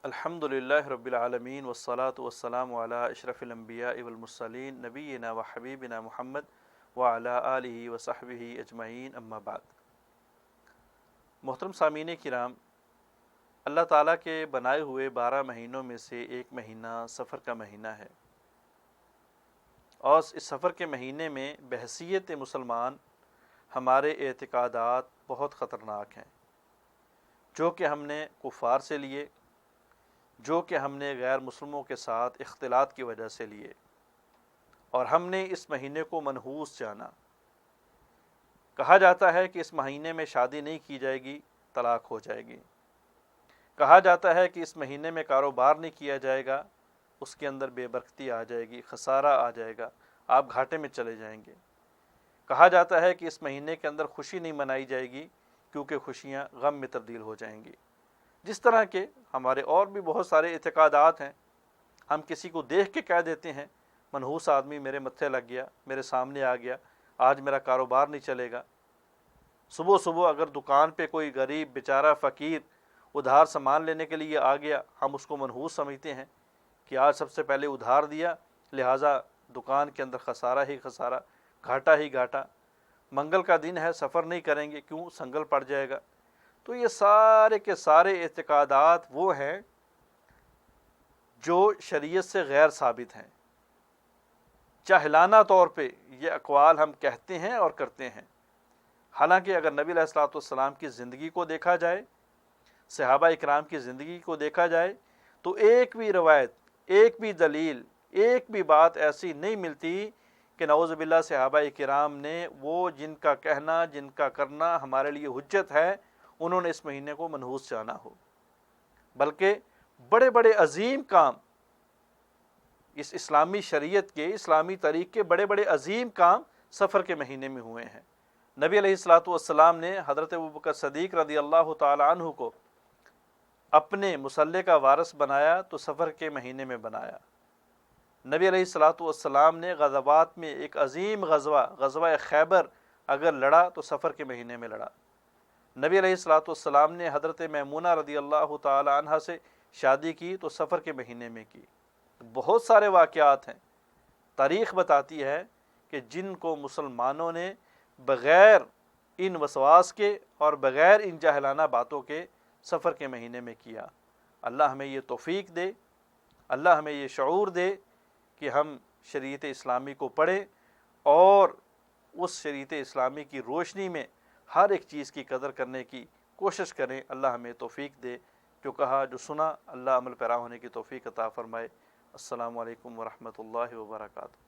الحمدللہ رب العالمین والصلاة والسلام علی اشرف الانبیاء والمرسلین نبینا و حبیبنا محمد وعلی آلہ وصحبہ اجمعین اما بعد۔ محترم سامعین کرام، اللہ تعالیٰ کے بنائے ہوئے 12 مہینوں میں سے ایک مہینہ سفر کا مہینہ ہے، اور اس سفر کے مہینے میں بحیثیت مسلمان ہمارے اعتقادات بہت خطرناک ہیں، جو کہ ہم نے کفار سے لیے، جو کہ ہم نے غیر مسلموں کے ساتھ اختلاط کی وجہ سے لیے، اور ہم نے اس مہینے کو منحوس جانا۔ کہا جاتا ہے کہ اس مہینے میں شادی نہیں کی جائے گی، طلاق ہو جائے گی۔ کہا جاتا ہے کہ اس مہینے میں کاروبار نہیں کیا جائے گا، اس کے اندر بے برکتی آ جائے گی، خسارہ آ جائے گا، آپ گھاٹے میں چلے جائیں گے۔ کہا جاتا ہے کہ اس مہینے کے اندر خوشی نہیں منائی جائے گی، کیونکہ خوشیاں غم میں تبدیل ہو جائیں گی۔ جس طرح کے ہمارے اور بھی بہت سارے اعتقادات ہیں، ہم کسی کو دیکھ کے کہہ دیتے ہیں منحوس آدمی میرے متھے لگ گیا، میرے سامنے آ گیا، آج میرا کاروبار نہیں چلے گا۔ صبح صبح اگر دکان پہ کوئی غریب بیچارہ فقیر ادھار سامان لینے کے لیے آ گیا، ہم اس کو منحوس سمجھتے ہیں کہ آج سب سے پہلے ادھار دیا، لہٰذا دکان کے اندر خسارہ ہی خسارہ، گھاٹا ہی گھاٹا۔ منگل کا دن ہے، سفر نہیں کریں گے، کیوں؟ سنگل پڑ جائے گا۔ تو یہ سارے کے سارے اعتقادات وہ ہیں جو شریعت سے غیر ثابت ہیں۔ جاہلانہ طور پہ یہ اقوال ہم کہتے ہیں اور کرتے ہیں، حالانکہ اگر نبی علیہ الصلوۃ والسلام کی زندگی کو دیکھا جائے، صحابہ اکرام کی زندگی کو دیکھا جائے، تو ایک بھی روایت، ایک بھی دلیل، ایک بھی بات ایسی نہیں ملتی کہ نعوذ باللہ صحابہ اکرام نے وہ جن کا کہنا، جن کا کرنا ہمارے لیے حجت ہے، انہوں نے اس مہینے کو منحوس جانا ہو۔ بلکہ بڑے بڑے عظیم کام اس اسلامی شریعت کے، اسلامی طریق کے بڑے بڑے عظیم کام سفر کے مہینے میں ہوئے ہیں۔ نبی علیہ الصلوۃ والسلام نے حضرت ابوبکر صدیق رضی اللہ تعالی عنہ کو اپنے مصلی کا وارث بنایا تو سفر کے مہینے میں بنایا۔ نبی علیہ الصلوۃ والسلام نے غزوات میں ایک عظیم غزوہ خیبر اگر لڑا تو سفر کے مہینے میں لڑا۔ نبی علیہ الصلوۃ والسلام نے حضرت میمونہ رضی اللہ تعالی عنہ سے شادی کی تو سفر کے مہینے میں کی۔ بہت سارے واقعات ہیں، تاریخ بتاتی ہے کہ جن کو مسلمانوں نے بغیر ان وسواس کے اور بغیر ان جاہلانہ باتوں کے سفر کے مہینے میں کیا۔ اللہ ہمیں یہ توفیق دے، اللہ ہمیں یہ شعور دے کہ ہم شریعت اسلامی کو پڑھیں اور اس شریعت اسلامی کی روشنی میں ہر ایک چیز کی قدر کرنے کی کوشش کریں۔ اللہ ہمیں توفیق دے، جو کہا جو سنا اللہ عمل پیرا ہونے کی توفیق عطا فرمائے۔ السلام علیکم ورحمۃ اللہ وبرکاتہ۔